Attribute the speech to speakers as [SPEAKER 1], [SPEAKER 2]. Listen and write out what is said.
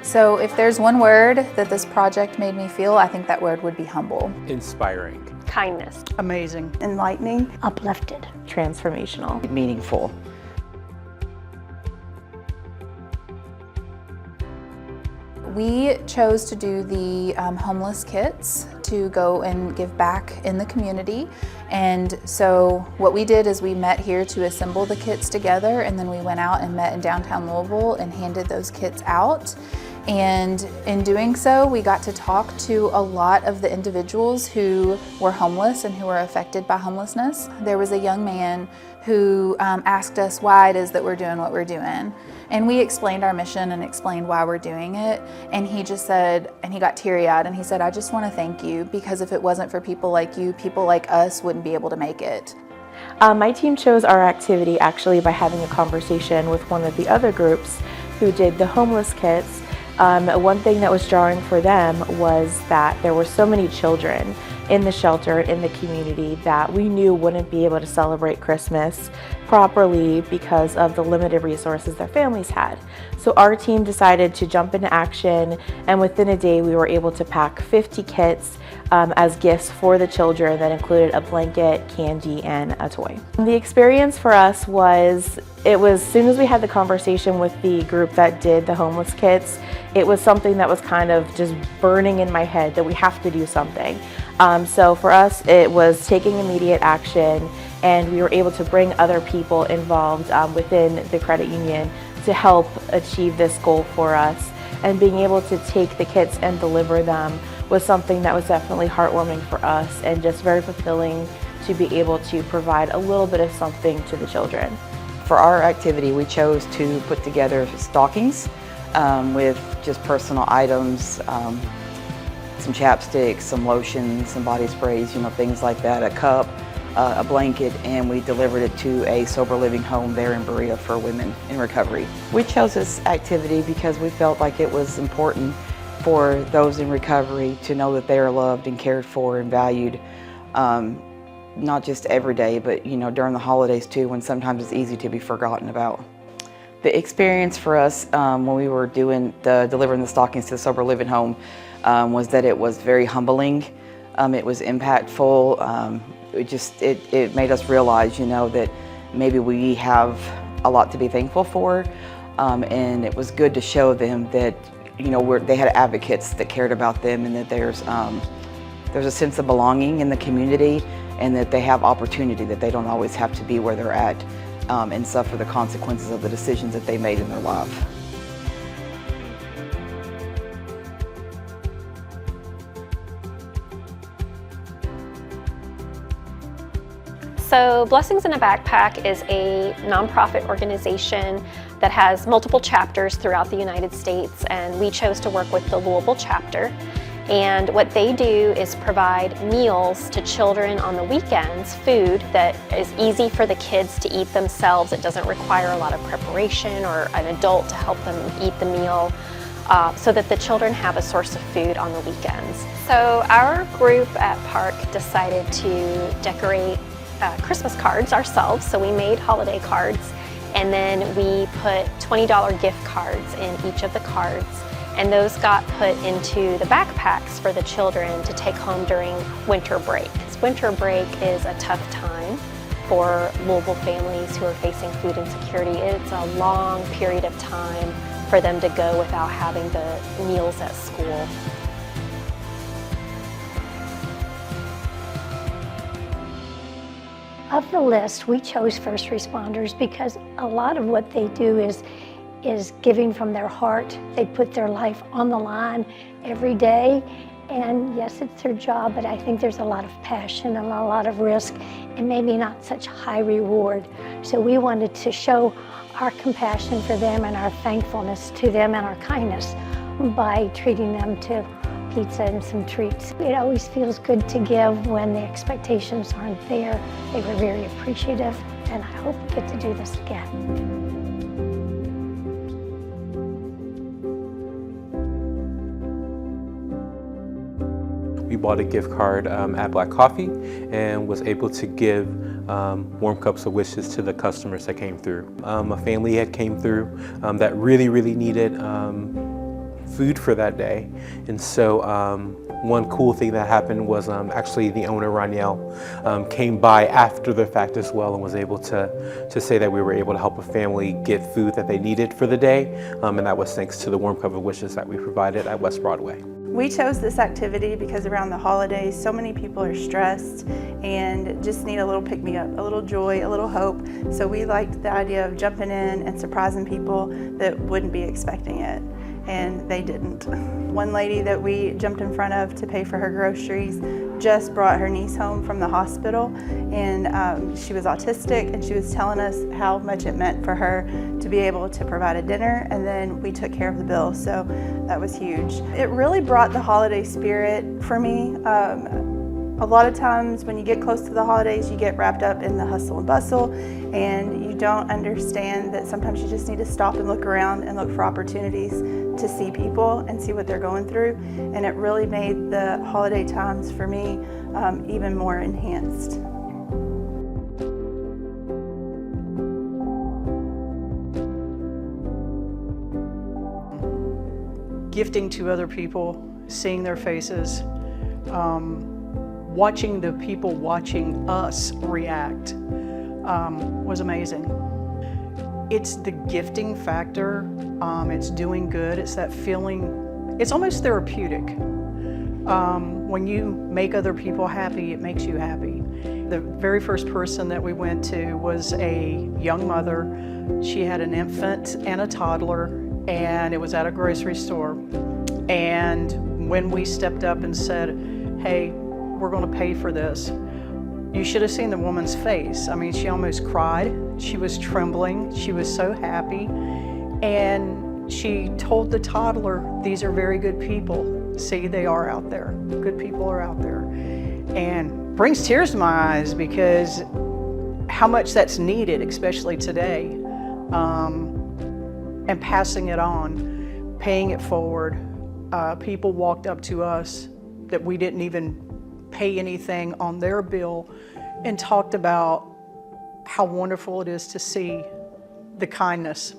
[SPEAKER 1] So if there's one word that this project made me feel, I think that word would be humble.
[SPEAKER 2] Inspiring.
[SPEAKER 3] Kindness.
[SPEAKER 4] Amazing.
[SPEAKER 5] Enlightening.
[SPEAKER 6] Uplifted.
[SPEAKER 7] Transformational.
[SPEAKER 8] Meaningful.
[SPEAKER 1] We chose to do the homeless kits to go and give back in the community. And so what we did is we met here to assemble the kits together, and then we went out and met in downtown Louisville and handed those kits out. And in doing so, we got to talk to a lot of the individuals who were homeless and who were affected by homelessness. There was a young man who asked us why it is that we're doing what we're doing. And we explained our mission and explained why we're doing it. And he just said, and he got teary-eyed, and he said, "I just want to thank you, because if it wasn't for people like you, people like us wouldn't be able to make it."
[SPEAKER 7] My team chose our activity actually by having a conversation with one of the other groups who did the homeless kits. One thing that was jarring for them was that there were so many children in the shelter, in the community, that we knew wouldn't be able to celebrate Christmas properly because of the limited resources their families had. So our team decided to jump into action, and within a day we were able to pack 50 kits as gifts for the children that included a blanket, candy, and a toy. The experience for us was, as soon as we had the conversation with the group that did the homeless kits, it was something that was kind of just burning in my head that we have to do something. So for us, it was taking immediate action, and we were able to bring other people involved within the credit union to help achieve this goal for us. And being able to take the kits and deliver them was something that was definitely heartwarming for us, and just very fulfilling to be able to provide a little bit of something to the children.
[SPEAKER 8] For our activity, we chose to put together stockings with just personal items, some chapsticks, some lotions, some body sprays, things like that, a cup, a blanket, and we delivered it to a sober living home there in Berea for women in recovery. We chose this activity because we felt like it was important for those in recovery to know that they are loved and cared for and valued, not just every day, but during the holidays too, when sometimes it's easy to be forgotten about. The experience for us when we were delivering the stockings to the sober living home was that it was very humbling. It was impactful. It made us realize, that maybe we have a lot to be thankful for, and it was good to show them that, they had advocates that cared about them, and that there's a sense of belonging in the community, and that they have opportunity, that they don't always have to be where they're at and suffer the consequences of the decisions that they made in their life.
[SPEAKER 3] So Blessings in a Backpack is a nonprofit organization that has multiple chapters throughout the United States, and we chose to work with the Louisville chapter. And what they do is provide meals to children on the weekends, food that is easy for the kids to eat themselves. It doesn't require a lot of preparation or an adult to help them eat the meal, so that the children have a source of food on the weekends. So our group at P.A.R.K decided to decorate Christmas cards ourselves. So we made holiday cards, and then we put $20 gift cards in each of the cards, and those got put into the backpacks for the children to take home during winter break. Winter break is a tough time for Louisville families who are facing food insecurity. It's a long period of time for them to go without having the meals at school.
[SPEAKER 6] Of the list, we chose first responders because a lot of what they do is giving from their heart. They put their life on the line every day, and yes, it's their job, but I think there's a lot of passion and a lot of risk, and maybe not such high reward. So we wanted to show our compassion for them and our thankfulness to them and our kindness by treating them to pizza and some treats. It always feels good to give when the expectations aren't there. They were very appreciative, and I hope we get to do this again.
[SPEAKER 2] We bought a gift card at Black Coffee and was able to give warm cups of wishes to the customers that came through. A family had came through that really needed food for that day. And so one cool thing that happened was actually the owner, Raniel, came by after the fact as well and was able to say that we were able to help a family get food that they needed for the day. And that was thanks to the Warm Cup of Wishes that we provided at West Broadway.
[SPEAKER 4] We chose this activity because around the holidays, so many people are stressed and just need a little pick-me-up, a little joy, a little hope. So we liked the idea of jumping in and surprising people that wouldn't be expecting it, and they didn't. One lady that we jumped in front of to pay for her groceries just brought her niece home from the hospital, and she was autistic, and she was telling us how much it meant for her to be able to provide a dinner, and then we took care of the bill, so that was huge. It really brought the holiday spirit for me. A lot of times when you get close to the holidays, you get wrapped up in the hustle and bustle, and you don't understand that sometimes you just need to stop and look around and look for opportunities to see people and see what they're going through. And it really made the holiday times for me even more enhanced.
[SPEAKER 5] Gifting to other people, seeing their faces, watching the people watching us react was amazing. It's the gifting factor, it's doing good, it's that feeling, it's almost therapeutic. When you make other people happy, it makes you happy. The very first person that we went to was a young mother. She had an infant and a toddler, and it was at a grocery store. And when we stepped up and said, hey, we're going to pay for this, you should have seen the woman's face. I mean, she almost cried. She was trembling. She was so happy. And she told the toddler, these are very good people. See, they are out there. Good people are out there. And brings tears to my eyes because how much that's needed, especially today. And passing it on, paying it forward. People walked up to us that we didn't even pay anything on their bill and talked about how wonderful it is to see the kindness